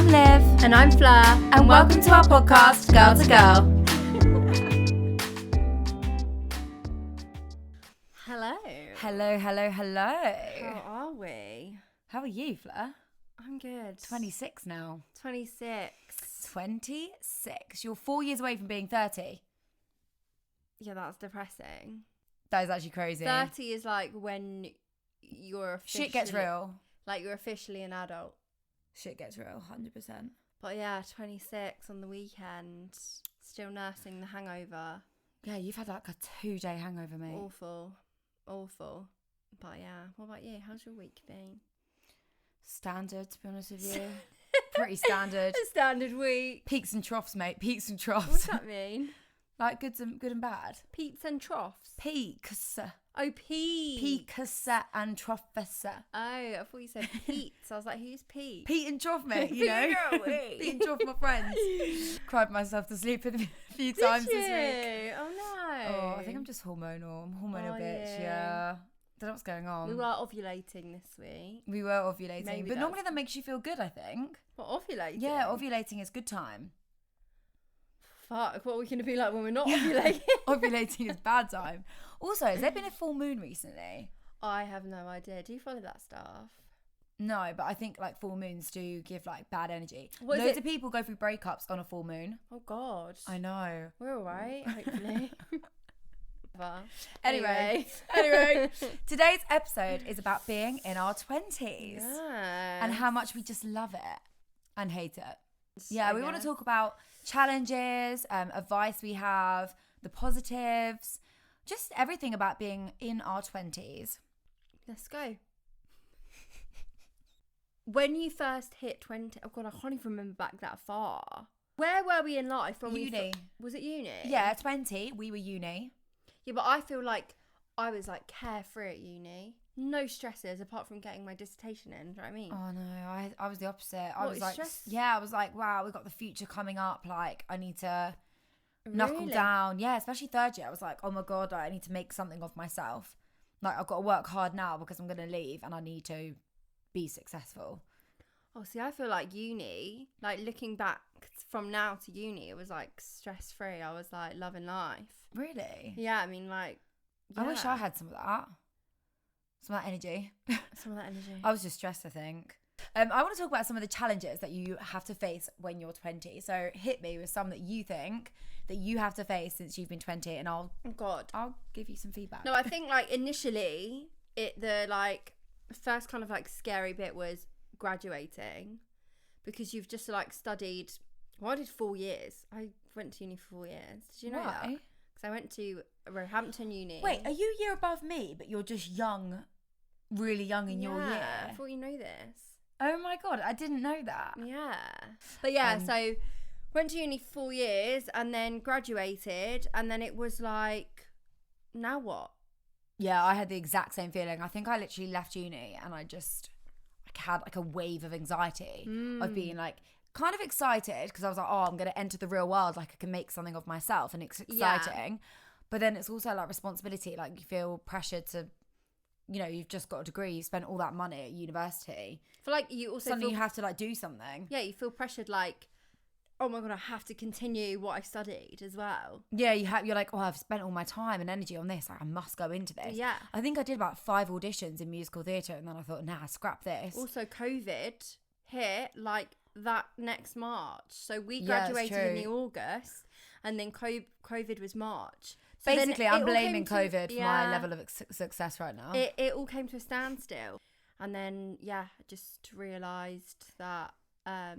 I'm Liv. And I'm Fleur. And welcome to our podcast, Girl to Girl. Hello. Hello, hello, hello. How are we? How are you, Fleur? I'm good. 26 now. 26. 26. You're 4 years away from being 30. Yeah, that's depressing. That is actually crazy. 30 is like when you're officially... Shit gets real. Like you're officially an adult. Shit gets real, 100%. But yeah, 26 on the weekend. Still nursing the hangover. Yeah, you've had like a 2-day hangover, mate. Awful. But yeah, what about you? How's your week been? Standard, to be honest with you. Pretty standard. A standard week. Peaks and troughs, mate. Peaks and troughs. What's that mean? Like good and bad. Peaks and troughs. Peaks. Oh, Pete. Peaks and troughs. Oh, I thought you said Pete. So I was like, who's Pete? Pete and Trough, mate, you know. Pete and Trough, my friends. Cried myself to sleep a few times this week. Oh, no. Oh, I think I'm just hormonal. I'm a hormonal bitch, yeah. Don't know what's going on. We were ovulating this week. We were ovulating. Maybe but normally that makes you feel good, I think. What, ovulating? Yeah, ovulating is good time. Fuck, what are we going to be like when we're not ovulating? Ovulating is bad time. Also, has there been a full moon recently? I have no idea. Do you follow that stuff? No, but I think like full moons do give like bad energy. What is Loads it? of people go through breakups on a full moon. Oh, God. I know. We're all right, hopefully. Anyway, today's episode is about being in our 20s. Yes. And how much we just love it and hate it. Yeah, we want to guess. talk about challenges, advice we have, the positives, just everything about being in our 20s. Let's go. When you first hit 20, oh God, I can't even remember back that far. Where were we in life? When Uni. Was it uni? Yeah, 20, we were uni. Yeah, but I feel like I was like carefree at uni. No stresses apart from getting my dissertation in. Do you know what I mean? Oh no, I was the opposite. I What, was like, stress? yeah, I was like, wow, we've got the future coming up. Like, I need to knuckle Really? down. Yeah, especially third year. I was like, oh my God, I need to make something of myself. Like, I've got to work hard now because I'm going to leave and I need to be successful. Oh, see, I feel like uni, like looking back from now to uni, it was like stress free. I was like loving life. Really? Yeah, I mean, like, I wish yeah. I had some of that. Some of that energy. Some of that energy. I was just stressed, I think. I want to talk about some of the challenges that you have to face when you're 20. So hit me with some that you think that you have to face since you've been 20 and Oh God. I'll give you some feedback. No, I think like initially the like first kind of like scary bit was graduating because you've just like studied. Well, I did 4 years. I went to uni for 4 years. Did you know that? Why? Because I went to Roehampton Uni. Wait, are you a year above me, but you're just young, really young in your year? I thought you know this. Oh my God, I didn't know that. Yeah. But yeah, so went to uni 4 years and then graduated and then it was like, now what? Yeah, I had the exact same feeling. I think I literally left uni and I had like a wave of anxiety of being like kind of excited because I was like, oh, I'm going to enter the real world. Like I can make something of myself and it's exciting. Yeah. But then it's also like responsibility. Like you feel pressured to, you know, you've just got a degree. You spent all that money at university. I feel like you also suddenly you have to like do something. Yeah, you feel pressured like, oh my God, I have to continue what I studied as well. Yeah, you're like, oh, I've spent all my time and energy on this. Like, I must go into this. Yeah. I think I did about 5 auditions in musical theatre and then I thought, nah, scrap this. Also, COVID hit like that next March. So we graduated in the August and then COVID was March. So basically, I'm blaming COVID for my level of success right now. It all came to a standstill. And then, yeah, I just realised that I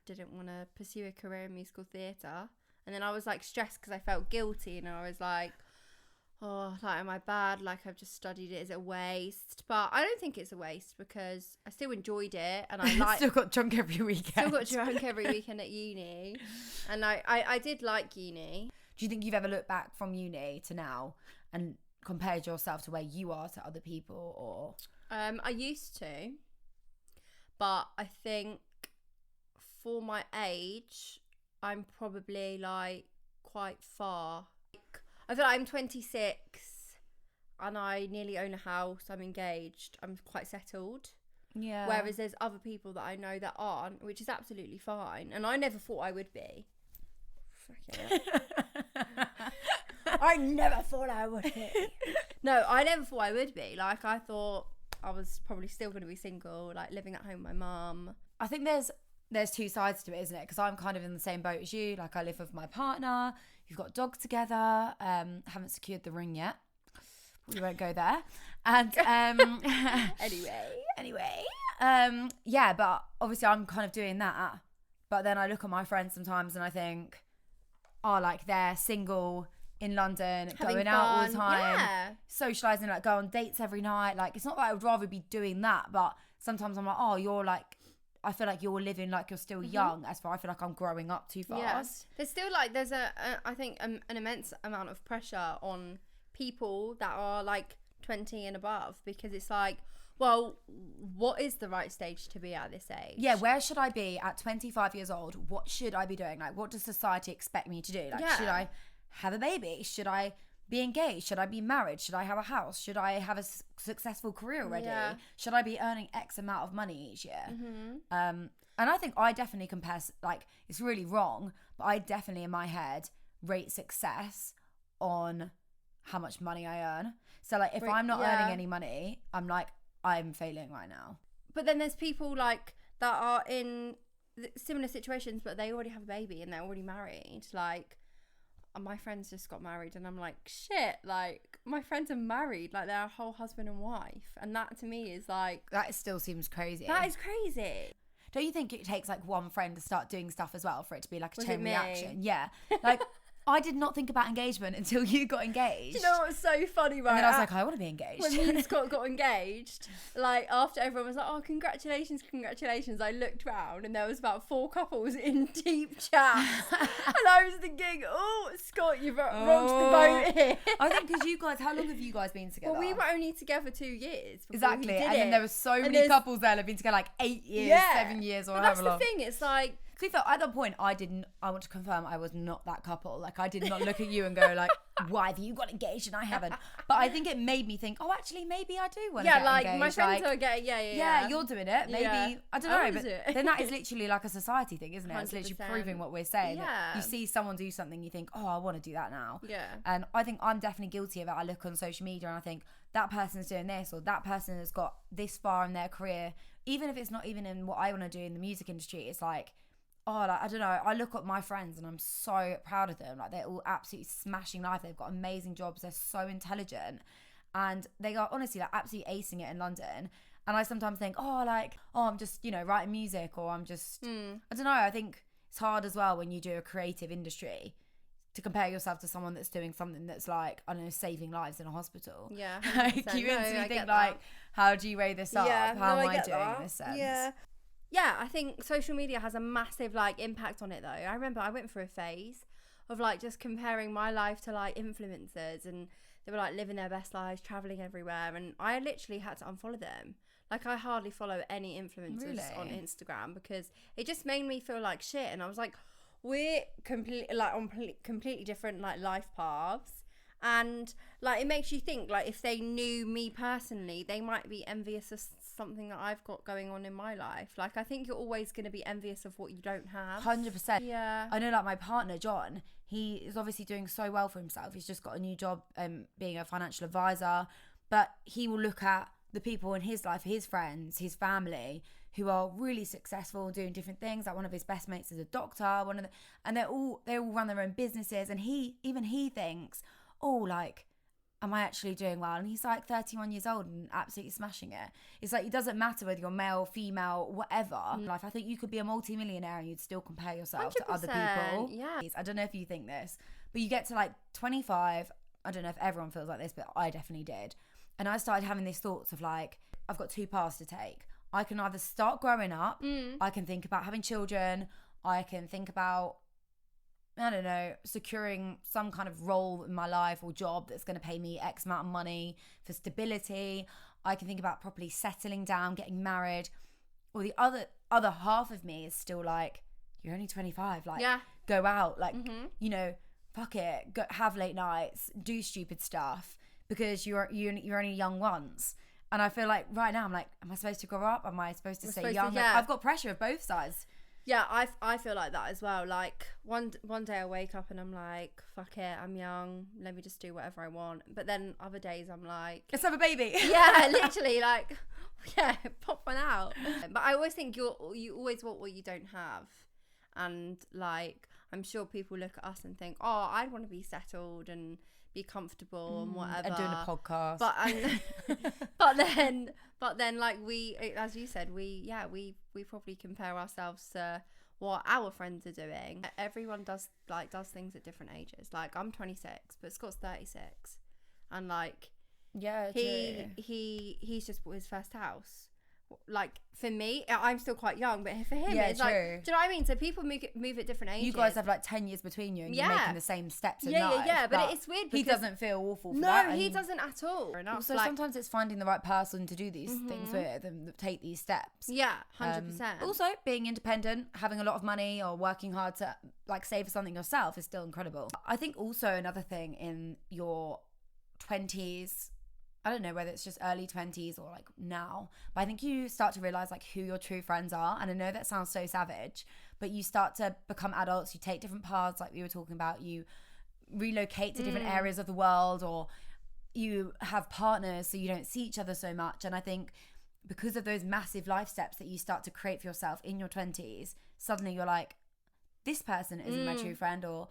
didn't want to pursue a career in musical theatre. And then I was like stressed because I felt guilty and I was like, oh, like, am I bad? Like, I've just studied it. Is it a waste? But I don't think it's a waste because I still enjoyed it and I like still got drunk every weekend. Still got drunk every weekend at uni. And I did like uni. Do you think you've ever looked back from uni to now and compared yourself to where you are to other people or? I used to, but I think for my age, I'm probably like quite far. I feel like I'm 26 and I nearly own a house. I'm engaged. I'm quite settled. Yeah. Whereas there's other people that I know that aren't, which is absolutely fine. And I never thought I would be. I never thought I would be. No, I never thought I would be. Like, I thought I was probably still going to be single, like living at home with my mum. I think there's two sides to it, isn't it? Because I'm kind of in the same boat as you. Like, I live with my partner. We've got dogs together. Haven't secured the ring yet. We won't go there. And anyway, yeah. But obviously, I'm kind of doing that. But then I look at my friends sometimes and I think, oh, like they're single in London, Having going out all the fun. time, Yeah. socialising, like go on dates every night. Like, it's not that I would rather be doing that, but sometimes I'm like, oh, you're like, I feel like you're living like you're still young, as far I feel like I'm growing up too fast. Yeah. There's still like, there's I think an immense amount of pressure on people that are like 20 and above, because it's like, well, what is the right stage to be at this age? Yeah, where should I be at 25 years old? What should I be doing? Like, what does society expect me to do? Like, should I have a baby? Should I be engaged? Should I be married? Should I have a house? Should I have a successful career already? Yeah. Should I be earning X amount of money each year? And I think I definitely compare, like, it's really wrong, but I definitely in my head rate success on how much money I earn. So like, if I'm not earning any money, I'm like, I'm failing right now. But then there's people like that are in similar situations, but they already have a baby and they're already married. Like, my friends just got married and I'm like, shit, like my friends are married, like they're a whole husband and wife. And that to me is like, that still seems crazy. that is crazy. Don't you think it takes like one friend to start doing stuff as well for it to be like a Was chain it me? reaction? Yeah. Like, I did not think about engagement until you got engaged. Do you know what's so funny, right? And then I was like, I want to be engaged. When me and Scott got engaged, like after everyone was like, oh, congratulations, I looked round and there was about 4 couples in deep chat. And I was thinking, oh, Scott, you've rocked the boat here. I think because you guys, how long have you guys been together? Well, we were only together 2 years. Exactly. And then there were so many couples there that have been together like 8 years, 7 years, or but however that's long. the thing, it's like, To be fair, at that point, I want to confirm I was not that couple. Like, I did not look at you and go like, why have you got engaged and I haven't? But I think it made me think, oh, actually, maybe I do want to get engaged. my friends are getting, yeah, you're doing it. Maybe, Yeah. I don't I know, wanna do but it. then that is literally like a society thing, isn't it? It's literally 100%. proving what we're saying. Yeah. You see someone do something, you think, oh, I want to do that now. Yeah. And I think I'm definitely guilty of it. I look on social media and I think that person's doing this, or that person has got this far in their career, even if it's not even in what I want to do in the music industry. It's like, oh, like, I don't know, I look at my friends and I'm so proud of them. Like, they're all absolutely smashing life. They've got amazing jobs. They're so intelligent and they are honestly like absolutely acing it in London. And I sometimes think, oh, like, oh, I'm just, you know, writing music, or I'm just, I don't know. I think it's hard as well when you do a creative industry to compare yourself to someone that's doing something that's like, I don't know, saving lives in a hospital. Yeah. Like, 100%. you No, instantly I think get like, that. how do you weigh this up? Yeah, How no, am I I get doing that. in this sense? Yeah, I think social media has a massive like impact on it though. I remember I went through a phase of like just comparing my life to like influencers, and they were like living their best lives, traveling everywhere, and I literally had to unfollow them. Like, I hardly follow any influencers on Instagram because it just made me feel like shit. And I was like, we're completely like on completely different like life paths, and like it makes you think like if they knew me personally, they might be envious of something that I've got going on in my life. Like, I think you're always going to be envious of what you don't have. 100%. Yeah. I know, like, my partner John, he is obviously doing so well for himself. He's just got a new job being a financial advisor, but he will look at the people in his life, his friends, his family, who are really successful doing different things. Like, one of his best mates is a doctor, and they all run their own businesses, and he thinks, oh, like, am I actually doing well? And he's like 31 years old and absolutely smashing it. It's like, it doesn't matter whether you're male, female, whatever. Like, I think you could be a multi-millionaire and you'd still compare yourself to other people. Yeah. I don't know if you think this, but you get to like 25, I don't know if everyone feels like this, but I definitely did. And I started having these thoughts of like, I've got 2 paths to take. I can either start growing up, I can think about having children, I can think about, I don't know, securing some kind of role in my life or job that's going to pay me X amount of money for stability. I can think about properly settling down, getting married. Or the other half of me is still like, you're only 25, like, go out, like, you know, fuck it, go have late nights, do stupid stuff, because you're only young once. And I feel like right now I'm like, am I supposed to grow up? Am I supposed to We're stay supposed young? to- Like, yeah. I've got pressure of both sides. Yeah, I feel like that as well. Like one day I wake up and I'm like, fuck it, I'm young. Let me just do whatever I want. But then other days I'm like, Let's have a baby. yeah, literally like, yeah, pop one out. But I always think you always want what you don't have. And like, I'm sure people look at us and think, oh, I'd want to be settled and be comfortable and whatever. And doing a podcast. But then like we, as you said, we probably compare ourselves to what our friends are doing. Everyone does things at different ages. Like I'm 26, but Scott's 36, and like yeah, he's just bought his first house. Like for me, I'm still quite young, but for him, Yeah, it's true. like, do you know what I mean? So people move at different ages. You guys have like 10 years between you and you're making the same steps in life. Yeah, but it's weird he because doesn't feel awful for no, that. he doesn't at all. Also, like, sometimes it's finding the right person to do these things with and take these steps. yeah, 100%. Also, being independent, having a lot of money or working hard to like save for something yourself is still incredible. I think also another thing in your 20s, I don't know whether it's just early 20s or like now, but I think you start to realize like who your true friends are. And I know that sounds so savage, but you start to become adults. You take different paths, like we were talking about. You relocate to different areas of the world, or you have partners so you don't see each other so much. And I think because of those massive life steps that you start to create for yourself in your 20s, suddenly you're like, this person isn't my true friend, or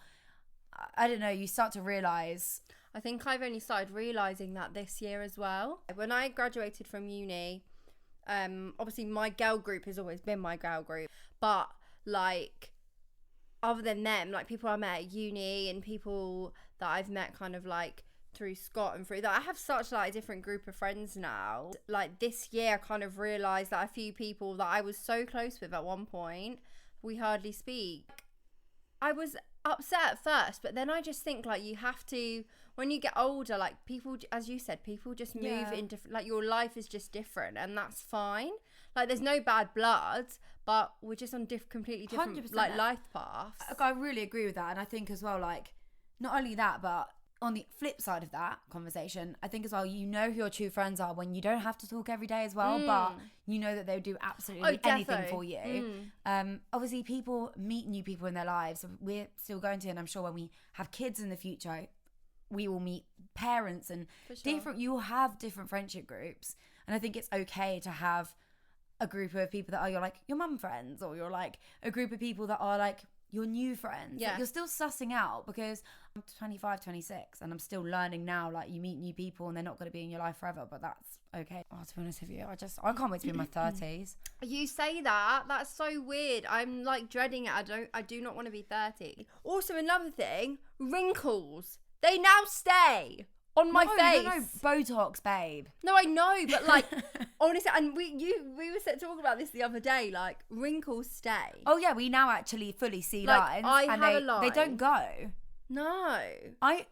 I don't know, you start to realize. I think I've only started realising that this year as well. When I graduated from uni, obviously my girl group has always been my girl group, but like other than them, like people I met at uni and people that I've met kind of like through Scott and through that, I have such like a different group of friends now. Like this year I kind of realised that a few people that I was so close with at one point, we hardly speak. I was upset at first, but then I just think like you have to, when you get older, like people, as you said, people just move in different, like your life is just different, and that's fine. Like there's no bad blood, but we're just on completely different 100%. like life paths. I really agree with that. And I think as well, like not only that, but on the flip side of that conversation, I think as well, you know who your true friends are when you don't have to talk every day as well, but you know that they'll do absolutely anything for you. Obviously people meet new people in their lives. We're still going to, and I'm sure when we have kids in the future, we will meet parents and you will have different friendship groups. And I think it's okay to have a group of people that are your mum friends, or you're like a group of people that are like your new friends. Yeah. Like, you're still sussing out, because I'm 25, 26 and I'm still learning now, like you meet new people and they're not going to be in your life forever, but that's okay. Oh, to be honest with you, I can't wait to be in my 30s. You say that, that's so weird. I'm like dreading it. I do not want to be 30. Also, another thing, wrinkles. They now stay on my face. No, Botox, babe. No, I know, but like honestly, and we were talking about this the other day. Like wrinkles stay. Oh yeah, we now actually fully see Like, lines. I and have they, a line. They don't go. No. They're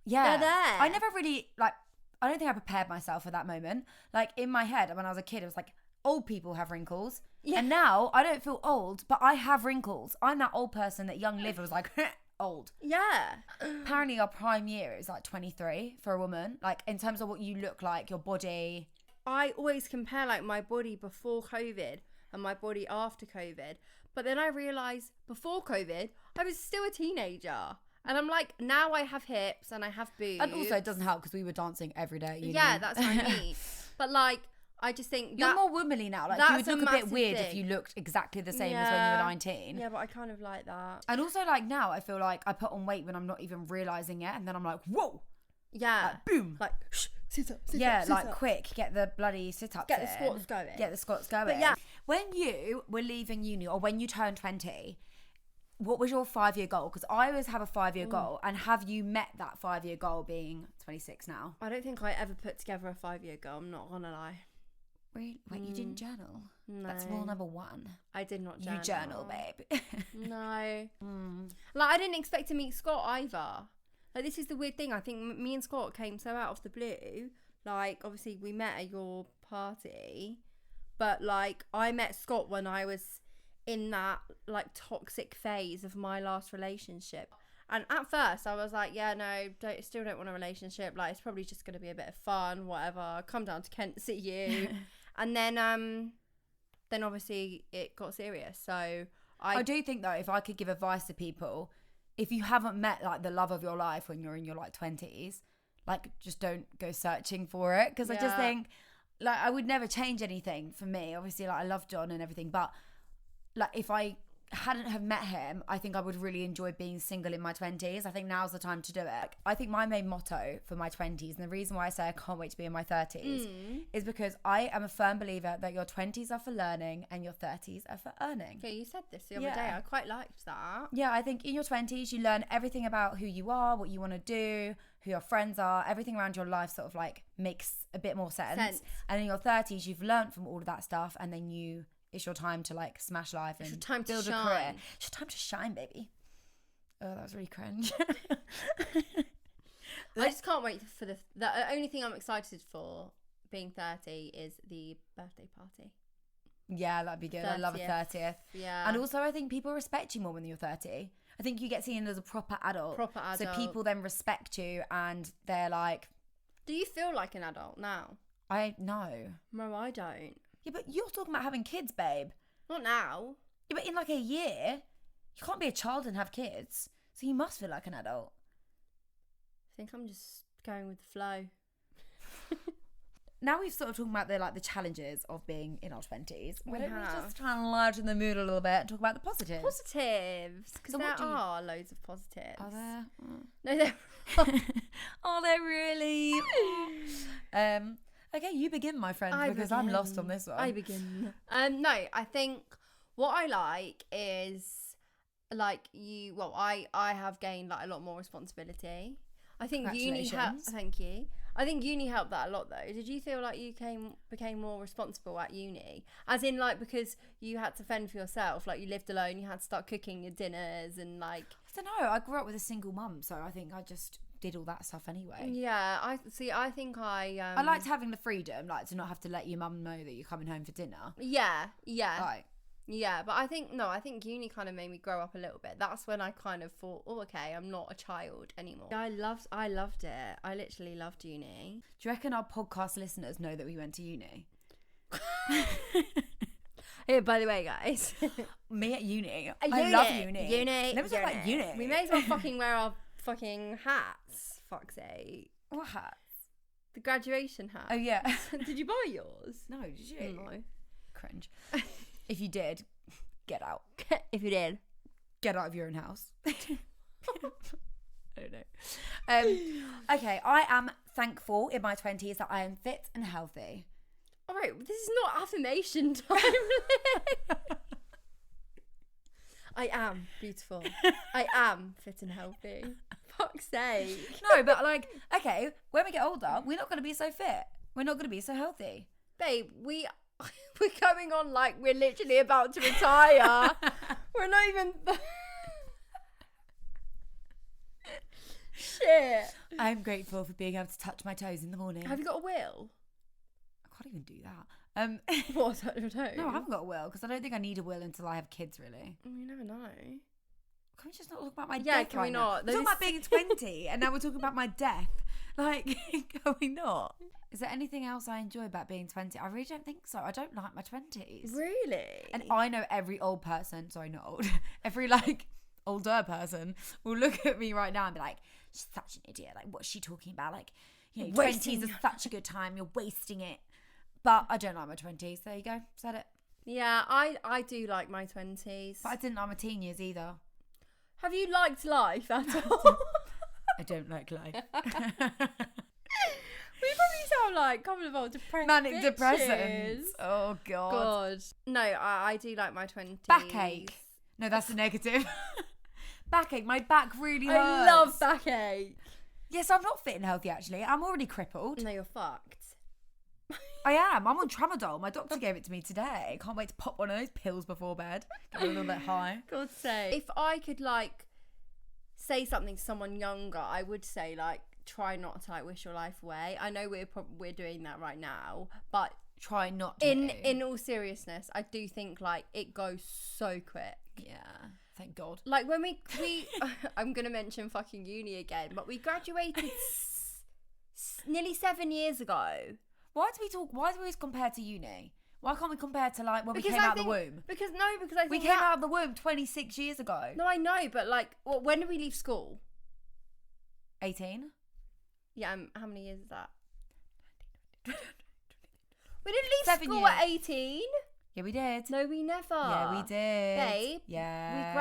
there. I never really I don't think I prepared myself for that moment. Like in my head, when I was a kid, it was like old people have wrinkles. Yeah. And now I don't feel old, but I have wrinkles. I'm that old person that young Liv was like old. Yeah. Apparently our prime year is like 23 for a woman. Like in terms of what you look like, your body. I always compare like my body before COVID and my body after COVID. But then I realised before COVID, I was still a teenager. And I'm like, now I have hips and I have boobs. And also it doesn't help because we were dancing every day. Yeah, that's what I mean. But like, I just think you're more womanly now. Like you would look a bit weird if you looked exactly the same as when you were 19. Yeah, but I kind of like that. And also like now I feel like I put on weight when I'm not even realising it, and then I'm like, whoa. Yeah. Like, boom. Like, sit up, quick, get the bloody sit-ups Get the squats going. Get the squats going. But yeah. When you were leaving uni, or when you turned 20, what was your 5-year goal? Because I always have a 5-year goal. And have you met that 5-year goal being 26 now? I don't think I ever put together a 5-year goal. I'm not gonna lie. Really? Wait, you didn't journal? No. That's rule number 1. I did not journal. You journal, babe. No. Like, I didn't expect to meet Scott either. Like, this is the weird thing. I think me and Scott came so out of the blue. Like, obviously, we met at your party. But, like, I met Scott when I was in that, like, toxic phase of my last relationship. And at first I was like, yeah, no, still don't want a relationship. Like, it's probably just going to be a bit of fun, whatever. Come down to Kent, see you. And then obviously it got serious. So I do think though, if I could give advice to people, if you haven't met like the love of your life when you're in your like 20s, like just don't go searching for it. Because I just think like I would never change anything for me. Obviously, like I love John and everything, but like if I hadn't have met him, I think I would really enjoy being single in my 20s. I think now's the time to do it. I think my main motto for my 20s, and the reason why I say I can't wait to be in my 30s, is because I am a firm believer that your 20s are for learning and your 30s are for earning. Yeah, you said this the other day. I quite liked that. Yeah, I think in your 20s you learn everything about who you are, what you want to do, who your friends are, everything around your life sort of like makes a bit more sense. And in your 30s you've learned from all of that stuff, and then it's your time to like smash life and build a career. It's your time to shine, baby. Oh, that was really cringe. I just can't wait for the only thing I'm excited for being 30 is the birthday party. Yeah, that'd be good. 30th. I love a 30th. Yeah. And also I think people respect you more when you're 30. I think you get seen as a proper adult. So people then respect you and they're like... Do you feel like an adult now? No. No, I don't. Yeah, but you're talking about having kids, babe. Not now. Yeah, but in like a year, you can't be a child and have kids. So you must feel like an adult. I think I'm just going with the flow. Now we've sort of talking about the challenges of being in our 20s. Why don't we just try and lighten the mood a little bit and talk about the positives? Positives. Because there are loads of positives. Are there? No, there are there really? Okay, you begin, my friend, because I'm lost on this one. I begin. No, I think what I like is like I have gained like a lot more responsibility. I think uni thank you. I think uni helped that a lot though. Did you feel like you became more responsible at uni? As in like because you had to fend for yourself, like you lived alone, you had to start cooking your dinners and like... I don't know, I grew up with a single mum, so I think I just did all that stuff anyway. Yeah, I think I liked having the freedom, like to not have to let your mum know that you're coming home for dinner. Yeah. Right. Yeah, but I think uni kind of made me grow up a little bit. That's when I kind of thought, oh, okay, I'm not a child anymore. I loved it. I literally loved uni. Do you reckon our podcast listeners know that we went to uni? Yeah, by the way, guys. Me at uni. I love uni. Never talk about uni. We may as well fucking wear our fucking hats. Fuck's sake. What hats? The graduation hat. Oh, yeah. Did you buy yours? No, did you? No. Cringe. If you did, get out. If you did, get out of your own house. I don't know. Okay, I am thankful in my 20s that I am fit and healthy. All right, this is not affirmation time. I am beautiful. I am fit and healthy. Fuck's sake. No, but like, okay, when we get older, we're not going to be so fit. We're not going to be so healthy. Babe, we're coming on like we're literally about to retire. We're not even... Shit. I'm grateful for being able to touch my toes in the morning. Have you got a will? I can't even do that. What, touch your toes? No, I haven't got a will because I don't think I need a will until I have kids, really. You never know. Can we just not talk about my death? Yeah, can we not? We're talking about being 20 and now we're talking about my death. Like, can we not? Is there anything else I enjoy about being 20? I really don't think so. I don't like my 20s. Really? And I know every old person, sorry, not old, every like older person will look at me right now and be like, she's such an idiot. Like, what's she talking about? Like, you know, 20s is such a good time. You're wasting it. But I don't like my 20s. There you go. Said it. Yeah, I do like my 20s. But I didn't like my teen years either. Have you liked life at all? I don't like life. We probably sound like a couple of old depressed manic bitches. depressants. Oh, God. No, I do like my 20s. Backache. No, that's a negative. Backache. My back really hurts. I love backache. Yes, I'm not fit and healthy, actually. I'm already crippled. No, you're fucked. I am. I'm on tramadol. My doctor gave it to me today. Can't wait to pop one of those pills before bed. Get a little bit high. God's sake. If I could, like, say something to someone younger, I would say, like, try not to, like, wish your life away. I know we're doing that right now, but try not to. In all seriousness, I do think like it goes so quick. Yeah, thank God. Like when we I'm gonna mention fucking uni again, but we graduated nearly 7 years ago. Why do we always compare to uni? Why can't we compare to like when we Because came I out of think- the womb? Because I think We came out of the womb 26 years ago. No, I know, but like, when did we leave school? 18? Yeah, how many years is that? We didn't leave 7 school years. at 18. Yeah, we did. No, we never. Yeah, we did. Babe, Yeah.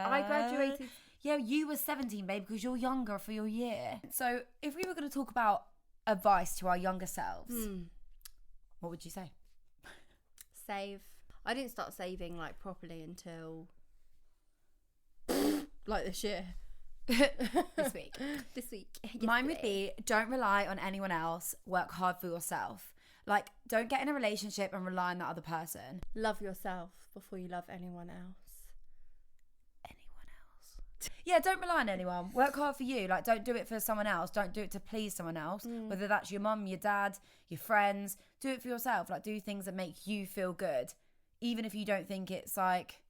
I graduated. Yeah, you were 17, babe, because you're younger for your year. So if we were going to talk about advice to our younger selves, what would you say? Save. I didn't start saving like properly until like this year. This week. This week. Mine would be, don't rely on anyone else. Work hard for yourself. Like, don't get in a relationship and rely on that other person. Love yourself before you love anyone else. Yeah, don't rely on anyone. Work hard for you. Like, don't do it for someone else. Don't do it to please someone else. Whether that's your mum, your dad, your friends. Do it for yourself. Like, do things that make you feel good. Even if you don't think it's, like,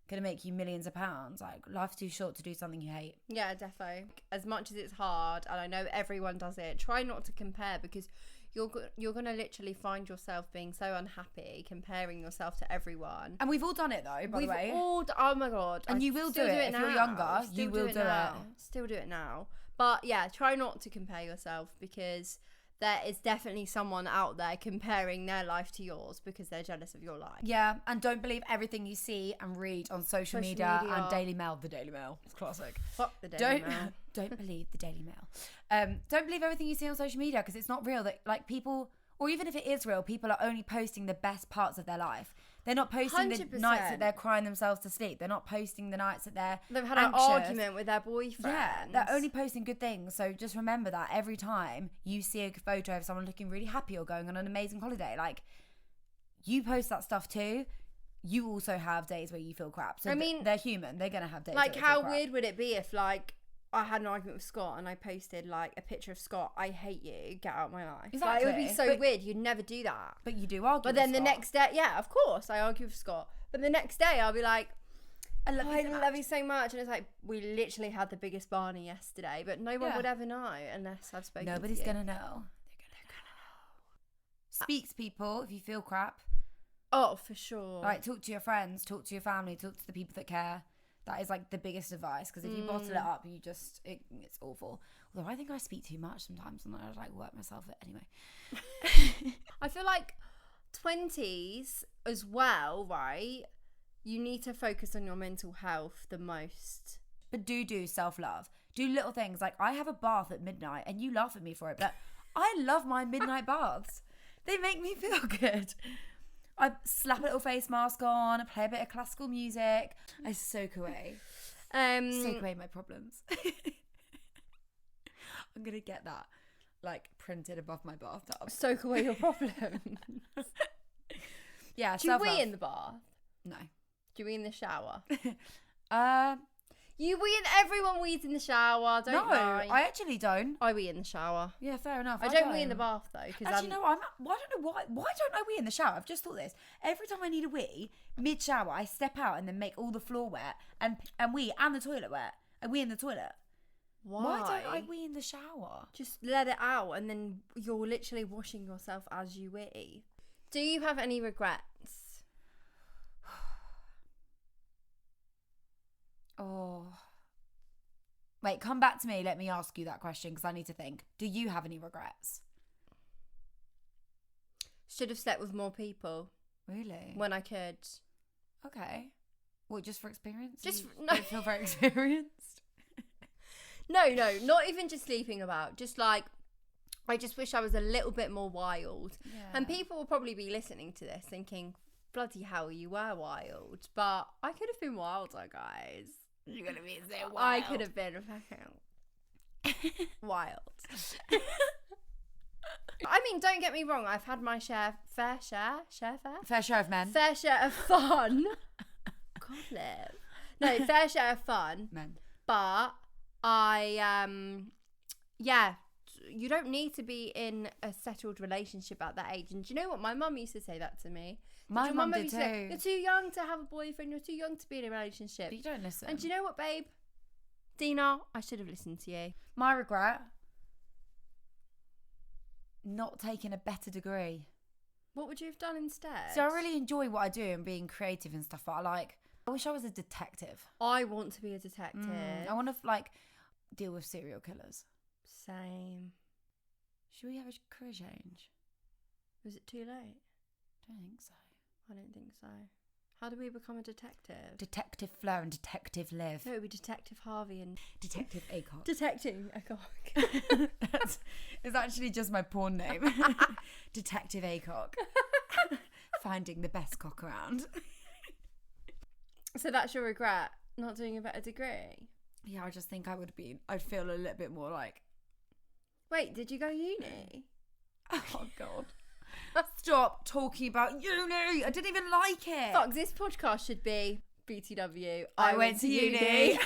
going to make you millions of pounds. Like, life's too short to do something you hate. Yeah, defo. As much as it's hard, and I know everyone does it, try not to compare, because you're going to literally find yourself being so unhappy comparing yourself to everyone. And we've all done it, though, by the way. Oh my God. And you will do it. If you're younger, you will do it. Still do it now. But yeah, try not to compare yourself, because there is definitely someone out there comparing their life to yours because they're jealous of your life. Yeah, and don't believe everything you see and read on social media and Daily Mail. The Daily Mail. It's classic. Fuck the Daily Mail. Don't believe the Daily Mail. Don't believe everything you see on social media, because it's not real. That, like, people, or even if it is real, people are only posting the best parts of their life. They're not posting 100%. the nights that they're crying themselves to sleep. They're not posting the nights that They've had anxious. an argument with their boyfriend. Yeah, they're only posting good things. So just remember that every time you see a photo of someone looking really happy or going on an amazing holiday, like, you post that stuff too. You also have days where you feel crap. So I mean, they're human. They're gonna have days. Like, where they how feel crap. weird would it be if, like, I had an argument with Scott and I posted like a picture of Scott, I hate you, get out of my life. Exactly. Like, it would be so weird. You'd never do that. But you do argue. But then with the Scott. next day, yeah, of course, I argue with Scott. But the next day, I'll be like, I love you so much. And it's like, we literally had the biggest Barney yesterday, but no one would ever know unless I've spoken Nobody's to you. gonna know. They're gonna know. Speak to people if you feel crap. Oh, for sure. Like, talk to your friends, talk to your family, talk to the people that care. That is like the biggest advice, because if you bottle it up, you just it's awful. Although I think I speak too much sometimes, and I like work myself anyway. I feel like 20s as well, right? You need to focus on your mental health the most. But do self-love. Do little things. Like, I have a bath at midnight, and you laugh at me for it, but I love my midnight baths. They make me feel good. I slap a little face mask on, I play a bit of classical music. I soak away my problems. I'm going to get that, like, printed above my bathtub. Soak away your problems. Yeah, Do you self-love. wee in the bath? No. Do you wee in the shower? You wee in, everyone wees in the shower, don't no, lie. I actually don't. I wee in the shower. Yeah, fair enough. I don't wee in the bath though. Actually, no, I don't know why. Why don't I wee in the shower? I've just thought this. Every time I need a wee, mid-shower, I step out and then make all the floor wet and wee and the toilet wet. I wee in the toilet. Why don't I wee in the shower? Just let it out and then you're literally washing yourself as you wee. Do you have any regrets? Oh. Wait, come back to me. Let me ask you that question, because I need to think. Do you have any regrets? Should have slept with more people. Really? When I could. Okay. What, just for experience? Just you no. don't feel very experienced? No, not even just sleeping about. Just like, I just wish I was a little bit more wild. Yeah. And people will probably be listening to this thinking, bloody hell, you were wild. But I could have been wilder, guys. You're going to be so wild. I could have been wild. I mean, don't get me wrong. I've had my fair share of men. Fair share of fun. God live. No, fair share of fun. Men. But I, you don't need to be in a settled relationship at that age. And do you know what? My mum used to say that to me. My mum did used too. to say, you're too young to have a boyfriend. You're too young to be in a relationship. But you don't listen. And do you know what, babe? Dina, I should have listened to you. My regret, not taking a better degree. What would you have done instead? So I really enjoy what I do and being creative and stuff, but I wish I was a detective. I want to be a detective. I want to deal with serial killers. Same. Should we have a career change? Was it too late? I don't think so. I don't think so. How do we become a detective? Detective Fleur and Detective Liv. No, it would be Detective Harvey and Detective Acock. Detecting Acock. It's actually just my porn name. Detective Acock. Finding the best cock around. So that's your regret, not doing a better degree? Yeah, I just think I'd feel a little bit more like... Wait, did you go uni? Oh, God. Stop talking about uni. I didn't even like it. Fuck, this podcast should be BTW. I went to uni.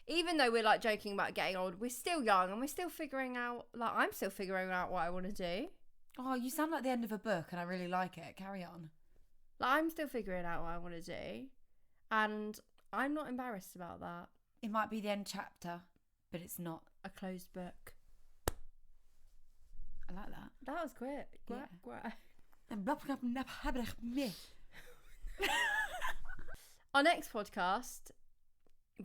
Even though we're joking about getting old, we're still young and we're still figuring out, I'm still figuring out what I want to do. Oh, you sound like the end of a book and I really like it. Carry on. I'm still figuring out what I want to do. And I'm not embarrassed about that. It might be the end chapter, but it's not. A closed book. I like that. That was quick. Yeah. Our next podcast,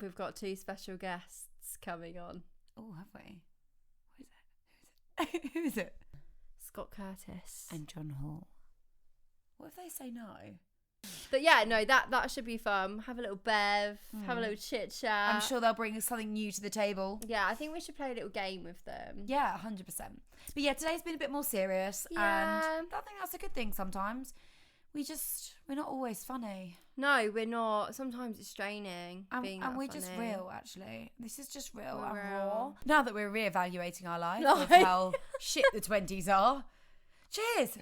we've got 2 special guests coming on. Oh, have we? What is it? Who is it? Scott Curtis. And John Hall. What if they say no? But yeah, no, that should be fun. Have a little bev, have a little chit chat. I'm sure they'll bring something new to the table. Yeah, I think we should play a little game with them. Yeah, 100%. But yeah, today's been a bit more serious. Yeah. And I think that's a good thing sometimes. We're not always funny. No, we're not. Sometimes it's straining. And we're just real, actually. This is just real We're and real. raw. Now that we're reevaluating our life with how shit the 20s are. Cheers!